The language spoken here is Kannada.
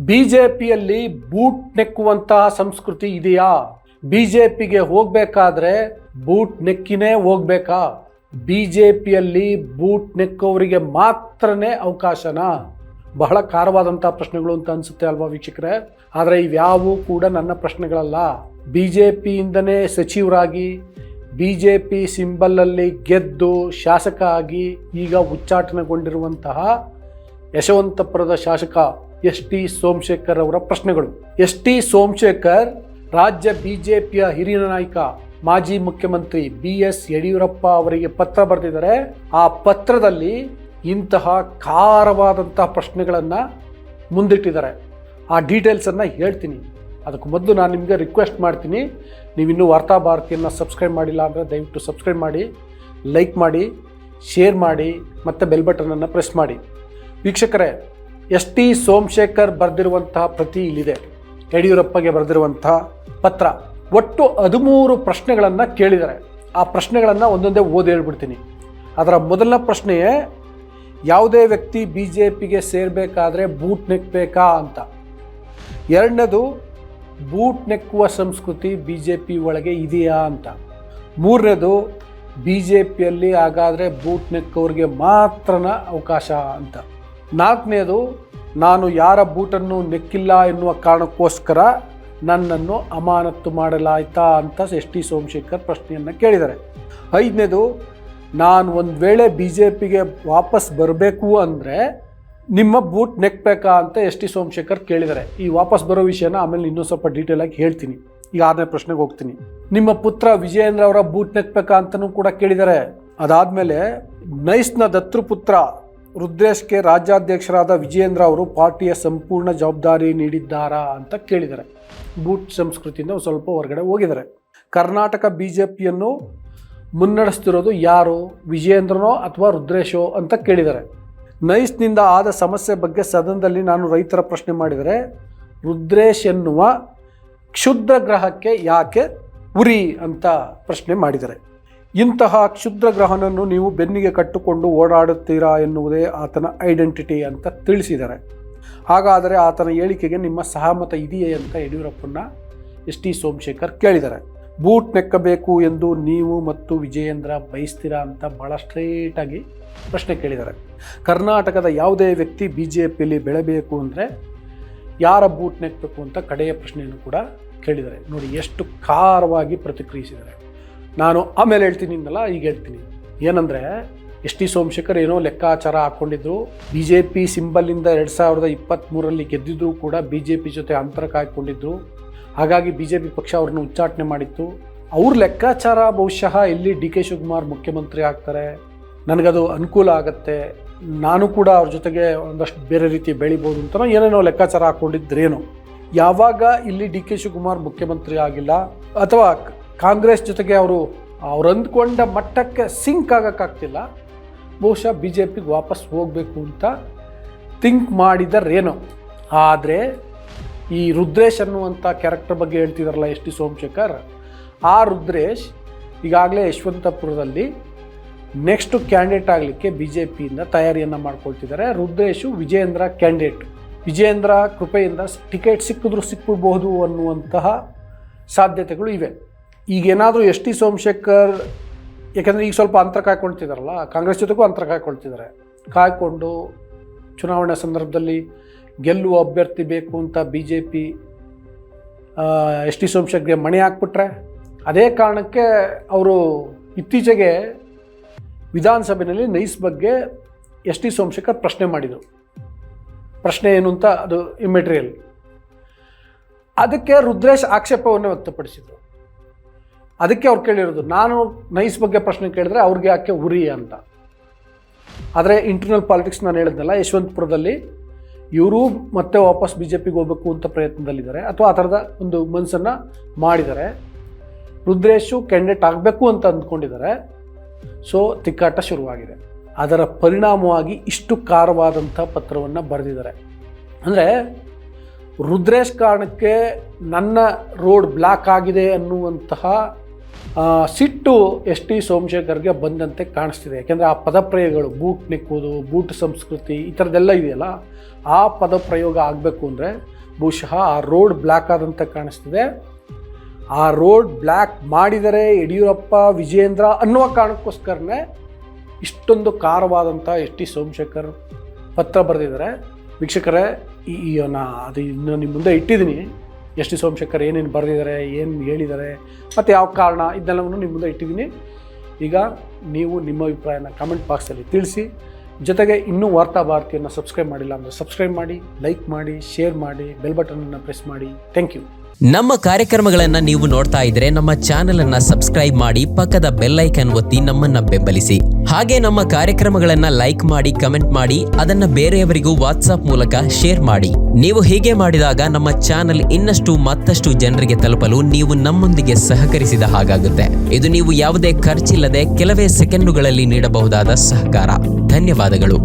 ಬಿಜೆಪಿಯಲ್ಲಿ ಬೂಟ್ ನೆಕ್ಕುವಂತಹ ಸಂಸ್ಕೃತಿ ಇದೆಯಾ? ಬಿಜೆಪಿಗೆ ಹೋಗಬೇಕಾದ್ರೆ ಬೂಟ್ ನೆಕ್ಕಿನೇ ಹೋಗ್ಬೇಕಾ? ಬಿಜೆಪಿಯಲ್ಲಿ ಬೂಟ್ ನೆಕ್ಕವರಿಗೆ ಮಾತ್ರನೇ ಅವಕಾಶನಾ? ಬಹಳ ಖಾರವಾದಂತಹ ಪ್ರಶ್ನೆಗಳು ಅಂತ ಅನ್ಸುತ್ತೆ ಅಲ್ವಾ ವೀಕ್ಷಕರೇ? ಆದರೆ ಇವ್ಯಾವೂ ಕೂಡ ನನ್ನ ಪ್ರಶ್ನೆಗಳಲ್ಲ. ಬಿಜೆಪಿಯಿಂದನೇ ಸಚಿವರಾಗಿ ಬಿಜೆಪಿ ಸಿಂಬಲಲ್ಲಿ ಗೆದ್ದು ಶಾಸಕ ಆಗಿ ಈಗ ಉಚ್ಚಾಟನೆಗೊಂಡಿರುವಂತಹ ಯಶವಂತಪುರದ ಶಾಸಕ ಎಸ್.ಟಿ. ಸೋಮಶೇಖರ್ ಅವರ ಪ್ರಶ್ನೆಗಳು. ಎಸ್.ಟಿ. ಸೋಮಶೇಖರ್ ರಾಜ್ಯ ಬಿಜೆಪಿಯ ಹಿರಿಯ ನಾಯಕ, ಮಾಜಿ ಮುಖ್ಯಮಂತ್ರಿ ಬಿ.ಎಸ್. ಯಡಿಯೂರಪ್ಪ ಅವರಿಗೆ ಪತ್ರ ಬರೆದಿದ್ದಾರೆ. ಆ ಪತ್ರದಲ್ಲಿ ಇಂತಹ ಖಾರವಾದಂತಹ ಪ್ರಶ್ನೆಗಳನ್ನು ಮುಂದಿಟ್ಟಿದ್ದಾರೆ. ಆ ಡೀಟೇಲ್ಸನ್ನು ಹೇಳ್ತೀನಿ. ಅದಕ್ಕೆ ಮೊದಲು ನಾನು ನಿಮಗೆ ರಿಕ್ವೆಸ್ಟ್ ಮಾಡ್ತೀನಿ, ನೀವಿನ್ನೂ ವಾರ್ತಾ ಭಾರತಿಯನ್ನು ಸಬ್ಸ್ಕ್ರೈಬ್ ಮಾಡಿಲ್ಲ ಅಂದರೆ ದಯವಿಟ್ಟು ಸಬ್ಸ್ಕ್ರೈಬ್ ಮಾಡಿ, ಲೈಕ್ ಮಾಡಿ, ಶೇರ್ ಮಾಡಿ ಮತ್ತು ಬೆಲ್ ಬಟನನ್ನು ಪ್ರೆಸ್ ಮಾಡಿ. ವೀಕ್ಷಕರೇ, ಎಸ್.ಟಿ. ಸೋಮಶೇಖರ್ ಬರೆದಿರುವಂತಹ ಪ್ರತಿ ಇಲ್ಲಿದೆ. ಯಡಿಯೂರಪ್ಪಗೆ ಬರೆದಿರುವಂತಹ ಪತ್ರ. ಒಟ್ಟು 13 ಪ್ರಶ್ನೆಗಳನ್ನು ಕೇಳಿದ್ದಾರೆ. ಆ ಪ್ರಶ್ನೆಗಳನ್ನು ಒಂದೊಂದೇ ಓದಿ ಹೇಳ್ಬಿಡ್ತೀನಿ. ಅದರ ಮೊದಲನೇ ಪ್ರಶ್ನೆಯೇ, ಯಾವುದೇ ವ್ಯಕ್ತಿ ಬಿ ಜೆ ಪಿಗೆ ಸೇರಬೇಕಾದ್ರೆ ಬೂಟ್ ನೆಕ್ಕಬೇಕಾ ಅಂತ. ಎರಡನೇದು, ಬೂಟ್ ನೆಕ್ಕುವ ಸಂಸ್ಕೃತಿ ಬಿ ಜೆ ಪಿ ಒಳಗೆ ಇದೆಯಾ ಅಂತ. ಮೂರನೇದು, ಬಿ ಜೆ ಪಿಯಲ್ಲಿ ಹಾಗಾದರೆ ಬೂಟ್ ನೆಕ್ಕವ್ರಿಗೆ ಮಾತ್ರನ ಅವಕಾಶ ಅಂತ. ನಾಲ್ಕನೇದು, ನಾನು ಯಾರ ಬೂಟನ್ನು ನೆಕ್ಕಿಲ್ಲ ಎನ್ನುವ ಕಾರಣಕ್ಕೋಸ್ಕರ ನನ್ನನ್ನು ಅಮಾನತ್ತು ಮಾಡಲಾಯ್ತಾ ಅಂತ ಎಸ್.ಟಿ. ಸೋಮಶೇಖರ್ ಪ್ರಶ್ನೆಯನ್ನು ಕೇಳಿದ್ದಾರೆ. ಐದನೇದು, ನಾನು ಒಂದು ವೇಳೆ ಬಿ ಜೆ ಪಿಗೆ ವಾಪಸ್ ಬರಬೇಕು ಅಂದರೆ ನಿಮ್ಮ ಬೂಟ್ ನೆಕ್ಕಬೇಕಾ ಅಂತ ಎಸ್.ಟಿ. ಸೋಮಶೇಖರ್ ಕೇಳಿದ್ದಾರೆ. ಈ ವಾಪಸ್ ಬರೋ ವಿಷಯನ ಆಮೇಲೆ ಇನ್ನೂ ಸ್ವಲ್ಪ ಡೀಟೇಲಾಗಿ ಹೇಳ್ತೀನಿ. ಈಗ 6ನೇ ಪ್ರಶ್ನೆಗೆ ಹೋಗ್ತೀನಿ. ನಿಮ್ಮ ಪುತ್ರ ವಿಜಯೇಂದ್ರ ಅವರ ಬೂಟ್ ನೆಕ್ಕಬೇಕಾ ಅಂತಲೂ ಕೂಡ ಕೇಳಿದ್ದಾರೆ. ಅದಾದಮೇಲೆ ನೈಸ್ನ ದತ್ತುಪುತ್ರ ರುದ್ರೇಶ್ಗೆ ರಾಜ್ಯಾಧ್ಯಕ್ಷರಾದ ವಿಜಯೇಂದ್ರ ಅವರು ಪಾರ್ಟಿಯ ಸಂಪೂರ್ಣ ಜವಾಬ್ದಾರಿ ನೀಡಿದ್ದಾರಾ ಅಂತ ಕೇಳಿದ್ದಾರೆ. ಬೂಟ್ ಸಂಸ್ಕೃತಿಯಿಂದ ಸ್ವಲ್ಪ ಹೊರಗಡೆ ಹೋಗಿದ್ದಾರೆ. ಕರ್ನಾಟಕ ಬಿ ಜೆ ಪಿಯನ್ನು ಮುನ್ನಡೆಸ್ತಿರೋದು ಯಾರು, ವಿಜಯೇಂದ್ರನೋ ಅಥವಾ ರುದ್ರೇಶೋ ಅಂತ ಕೇಳಿದ್ದಾರೆ. ನೈಸ್ನಿಂದ ಆದ ಸಮಸ್ಯೆ ಬಗ್ಗೆ ಸದನದಲ್ಲಿ ನಾನು ರೈತರ ಪ್ರಶ್ನೆ ಮಾಡಿದರೆ, ರುದ್ರೇಶ್ ಎನ್ನುವ ಕ್ಷುದ್ರ ಗ್ರಹಕ್ಕೆ ಯಾಕೆ ಉರಿ ಅಂತ ಪ್ರಶ್ನೆ ಮಾಡಿದ್ದಾರೆ. ಇಂತಹ ಕ್ಷುದ್ರ ಗ್ರಹನನ್ನು ನೀವು ಬೆನ್ನಿಗೆ ಕಟ್ಟಿಕೊಂಡು ಓಡಾಡುತ್ತೀರಾ ಎನ್ನುವುದೇ ಆತನ ಐಡೆಂಟಿಟಿ ಅಂತ ತಿಳಿಸಿದ್ದಾರೆ. ಹಾಗಾದರೆ ಆತನ ಹೇಳಿಕೆಗೆ ನಿಮ್ಮ ಸಹಮತ ಇದೆಯೇ ಅಂತ ಯಡಿಯೂರಪ್ಪನ ಎಸ್.ಟಿ. ಸೋಮಶೇಖರ್ ಕೇಳಿದ್ದಾರೆ. ಬೂಟ್ ನೆಕ್ಕಬೇಕು ಎಂದು ನೀವು ಮತ್ತು ವಿಜಯೇಂದ್ರ ಬಯಸ್ತೀರಾ ಅಂತ ಭಾಳ ಸ್ಟ್ರೇಟಾಗಿ ಪ್ರಶ್ನೆ ಕೇಳಿದ್ದಾರೆ. ಕರ್ನಾಟಕದ ಯಾವುದೇ ವ್ಯಕ್ತಿ ಬಿ ಜೆ ಪಿಯಲ್ಲಿ ಬೆಳೆಯಬೇಕು ಅಂದರೆ ಯಾರ ಬೂಟ್ ನೆಕ್ಕಬೇಕು ಅಂತ ಕಡೆಯ ಪ್ರಶ್ನೆಯನ್ನು ಕೂಡ ಕೇಳಿದ್ದಾರೆ. ನೋಡಿ ಎಷ್ಟು ಖಾರವಾಗಿ ಪ್ರತಿಕ್ರಿಯಿಸಿದ್ದಾರೆ. ನಾನು ಆಮೇಲೆ ಹೇಳ್ತೀನಿ ಇನ್ನಲ್ಲ, ಈಗ ಹೇಳ್ತೀನಿ. ಏನಂದರೆ, ಎಸ್.ಟಿ. ಸೋಮಶೇಖರ್ ಏನೋ ಲೆಕ್ಕಾಚಾರ ಹಾಕ್ಕೊಂಡಿದ್ರು. ಬಿ ಜೆ ಪಿ ಸಿಂಬಲಿಂದ 2023ರಲ್ಲಿ ಗೆದ್ದಿದ್ರು ಕೂಡ ಬಿ ಜೆ ಪಿ ಜೊತೆ ಅಂತರ ಕಾಯ್ಕೊಂಡಿದ್ರು. ಹಾಗಾಗಿ ಬಿ ಜೆ ಪಿ ಪಕ್ಷ ಅವ್ರನ್ನ ಉಚ್ಚಾಟನೆ ಮಾಡಿತ್ತು. ಅವ್ರ ಲೆಕ್ಕಾಚಾರ ಬಹುಶಃ ಇಲ್ಲಿ ಡಿ ಕೆ ಶಿವಕುಮಾರ್ ಮುಖ್ಯಮಂತ್ರಿ ಆಗ್ತಾರೆ, ನನಗದು ಅನುಕೂಲ ಆಗುತ್ತೆ, ನಾನು ಕೂಡ ಅವ್ರ ಜೊತೆಗೆ ಒಂದಷ್ಟು ಬೇರೆ ರೀತಿ ಬೆಳಿಬೋದು ಅಂತ ಏನೇನೋ ಲೆಕ್ಕಾಚಾರ ಹಾಕ್ಕೊಂಡಿದ್ರೇನು. ಯಾವಾಗ ಇಲ್ಲಿ ಡಿ ಕೆ ಶಿವಕುಮಾರ್ ಮುಖ್ಯಮಂತ್ರಿ ಆಗಿಲ್ಲ ಅಥವಾ ಕಾಂಗ್ರೆಸ್ ಜೊತೆಗೆ ಅವರು ಅಂದ್ಕೊಂಡ ಮಟ್ಟಕ್ಕೆ ಸಿಂಕ್ ಆಗೋಕ್ಕಾಗ್ತಿಲ್ಲ, ಬಹುಶಃ ಬಿ ಜೆ ಪಿಗೆ ವಾಪಸ್ ಹೋಗಬೇಕು ಅಂತ ಥಿಂಕ್ ಮಾಡಿದರೇನೋ. ಆದರೆ ಈ ರುದ್ರೇಶ್ ಅನ್ನುವಂಥ ಕ್ಯಾರೆಕ್ಟರ್ ಬಗ್ಗೆ ಹೇಳ್ತಿದಾರಲ್ಲ ಎಸ್.ಟಿ. ಸೋಮಶೇಖರ್, ಆ ರುದ್ರೇಶ್ ಈಗಾಗಲೇ ಯಶವಂತಪುರದಲ್ಲಿ ನೆಕ್ಸ್ಟ್ ಕ್ಯಾಂಡಿಡೇಟ್ ಆಗಲಿಕ್ಕೆ ಬಿ ಜೆ ಪಿಯಿಂದ ತಯಾರಿಯನ್ನು ಮಾಡ್ಕೊಳ್ತಿದ್ದಾರೆ. ರುದ್ರೇಶು ವಿಜಯೇಂದ್ರ ಕ್ಯಾಂಡಿಡೇಟ್. ವಿಜಯೇಂದ್ರ ಕೃಪೆಯಿಂದ ಟಿಕೆಟ್ ಸಿಕ್ಬಿಡ್ಬಹುದು ಅನ್ನುವಂತಹ ಸಾಧ್ಯತೆಗಳು ಇವೆ. ಈಗೇನಾದರೂ ಎಸ್.ಟಿ. ಸೋಮಶೇಖರ್, ಯಾಕೆಂದರೆ ಈಗ ಸ್ವಲ್ಪ ಅಂತರ ಕಾಯ್ಕೊಳ್ತಿದ್ದಾರಲ್ಲ, ಕಾಂಗ್ರೆಸ್ ಜೊತೆಗೂ ಅಂತರ ಕಾಯ್ಕೊಂಡು ಚುನಾವಣೆ ಸಂದರ್ಭದಲ್ಲಿ ಗೆಲ್ಲುವ ಅಭ್ಯರ್ಥಿ ಬೇಕು ಅಂತ ಬಿ ಜೆ ಪಿ ಎಸ್.ಟಿ. ಸೋಮಶೇಖರ್ಗೆ ಮಣೆ ಹಾಕ್ಬಿಟ್ರೆ, ಅದೇ ಕಾರಣಕ್ಕೆ ಅವರು ಇತ್ತೀಚೆಗೆ ವಿಧಾನಸಭೆಯಲ್ಲಿ ನೈಸ್ ಬಗ್ಗೆ ಎಸ್.ಟಿ. ಸೋಮಶೇಖರ್ ಪ್ರಶ್ನೆ ಮಾಡಿದರು. ಪ್ರಶ್ನೆ ಏನು ಅಂತ ಅದು ಇಮ್ಮೆಟೀರಿಯಲ್. ಅದಕ್ಕೆ ರುದ್ರೇಶ್ ಆಕ್ಷೇಪವನ್ನು ವ್ಯಕ್ತಪಡಿಸಿದರು. ಅದಕ್ಕೆ ಅವ್ರು ಕೇಳಿರೋದು, ನಾನು ನೈಸ್ ಬಗ್ಗೆ ಪ್ರಶ್ನೆ ಕೇಳಿದ್ರೆ ಅವ್ರಿಗೆ ಯಾಕೆ ಉರಿ ಅಂತ. ಆದರೆ ಇಂಟರ್ನಲ್ ಪಾಲಿಟಿಕ್ಸ್ ನಾನು ಹೇಳಿದ್ನಲ್ಲ, ಯಶವಂತಪುರದಲ್ಲಿ ಇವರು ಮತ್ತೆ ವಾಪಸ್ ಬಿ ಜೆ ಪಿಗೆ ಹೋಗಬೇಕು ಅಂತ ಪ್ರಯತ್ನದಲ್ಲಿದ್ದಾರೆ ಅಥವಾ ಆ ಥರದ ಒಂದು ಮನಸ್ಸನ್ನು ಮಾಡಿದ್ದಾರೆ. ರುದ್ರೇಶು ಕ್ಯಾಂಡಿಡೇಟ್ ಆಗಬೇಕು ಅಂತ ಅಂದ್ಕೊಂಡಿದ್ದಾರೆ. ಸೊ ತಿಕ್ಕಾಟ ಶುರುವಾಗಿದೆ. ಅದರ ಪರಿಣಾಮವಾಗಿ ಇಷ್ಟು ಖಾರವಾದಂಥ ಪತ್ರವನ್ನು ಬರೆದಿದ್ದಾರೆ. ಅಂದರೆ ರುದ್ರೇಶ್ ಕಾರಣಕ್ಕೆ ನನ್ನ ರೋಡ್ ಬ್ಲಾಕ್ ಆಗಿದೆ ಅನ್ನುವಂತಹ ಸಿಟ್ಟು ಎಸ್ ಟಿ ಸೋಮಶೇಖರ್ಗೆ ಬಂದಂತೆ ಕಾಣಿಸ್ತಿದೆ. ಯಾಕೆಂದರೆ ಆ ಪದಪ್ರಯೋಗಗಳು ಬೂಟ್ ನೆಕ್ಕುವುದು, ಬೂಟ್ ಸಂಸ್ಕೃತಿ ಈ ಥರದ್ದೆಲ್ಲ ಇದೆಯಲ್ಲ, ಆ ಪದಪ್ರಯೋಗ ಆಗಬೇಕು ಅಂದರೆ ಬಹುಶಃ ಆ ರೋಡ್ ಬ್ಲ್ಯಾಕ್ ಆದಂತೆ ಕಾಣಿಸ್ತಿದೆ. ಆ ರೋಡ್ ಬ್ಲ್ಯಾಕ್ ಮಾಡಿದರೆ ಯಡಿಯೂರಪ್ಪ ವಿಜಯೇಂದ್ರ ಅನ್ನುವ ಕಾರಣಕ್ಕೋಸ್ಕರನೇ ಇಷ್ಟೊಂದು ಖಾರವಾದಂಥ ಎಸ್ ಟಿ ಸೋಮಶೇಖರ್ ಪತ್ರ ಬರೆದಿದ್ದಾರೆ. ವೀಕ್ಷಕರೇ, ಅದು ಇನ್ನು ನಿಮ್ಮ ಮುಂದೆ ಇಟ್ಟಿದ್ದೀನಿ. ಎಸ್ ಟಿ ಸೋಮಶೇಖರ್ ಏನೇನು ಬರೆದಿದ್ದಾರೆ, ಏನು ಹೇಳಿದ್ದಾರೆ ಮತ್ತು ಯಾವ ಕಾರಣ, ಇದೆಲ್ಲವನ್ನು ನಿಮ್ಮ ಮುಂದೆ ಇಟ್ಟಿದ್ದೀನಿ. ಈಗ ನೀವು ನಿಮ್ಮ ಅಭಿಪ್ರಾಯನ ಕಮೆಂಟ್ ಬಾಕ್ಸಲ್ಲಿ ತಿಳಿಸಿ. ಜೊತೆಗೆ ಇನ್ನೂ ವಾರ್ತಾ ಭಾರತಿಯನ್ನು ಸಬ್ಸ್ಕ್ರೈಬ್ ಮಾಡಿಲ್ಲ ಅಂದರೆ ಸಬ್ಸ್ಕ್ರೈಬ್ ಮಾಡಿ, ಲೈಕ್ ಮಾಡಿ, ಶೇರ್ ಮಾಡಿ, ಬೆಲ್ ಬಟನನ್ನು ಪ್ರೆಸ್ ಮಾಡಿ. Thank you. ನಮ್ಮ ಕಾರ್ಯಕ್ರಮಗಳನ್ನು ನೀವು ನೋಡ್ತಾ ಇದ್ರೆ ನಮ್ಮ ಚಾನೆಲ್ ಅನ್ನ ಸಬ್ಸ್ಕ್ರೈಬ್ ಮಾಡಿ, ಪಕ್ಕದ ಬೆಲ್ ಐಕನ್ ಒತ್ತಿ ನಮ್ಮನ್ನ ಬೆಂಬಲಿಸಿ. ಹಾಗೆ ನಮ್ಮ ಕಾರ್ಯಕ್ರಮಗಳನ್ನ ಲೈಕ್ ಮಾಡಿ, ಕಮೆಂಟ್ ಮಾಡಿ, ಅದನ್ನ ಬೇರೆಯವರಿಗೂ ವಾಟ್ಸ್ಆಪ್ ಮೂಲಕ ಶೇರ್ ಮಾಡಿ. ನೀವು ಹೀಗೆ ಮಾಡಿದಾಗ ನಮ್ಮ ಚಾನೆಲ್ ಮತ್ತಷ್ಟು ಜನರಿಗೆ ತಲುಪಲು ನೀವು ನಮ್ಮೊಂದಿಗೆ ಸಹಕರಿಸಿದ ಹಾಗಾಗುತ್ತೆ. ಇದು ನೀವು ಯಾವುದೇ ಖರ್ಚಿಲ್ಲದೆ ಕೆಲವೇ ಸೆಕೆಂಡುಗಳಲ್ಲಿ ನೀಡಬಹುದಾದ ಸಹಕಾರ. ಧನ್ಯವಾದಗಳು.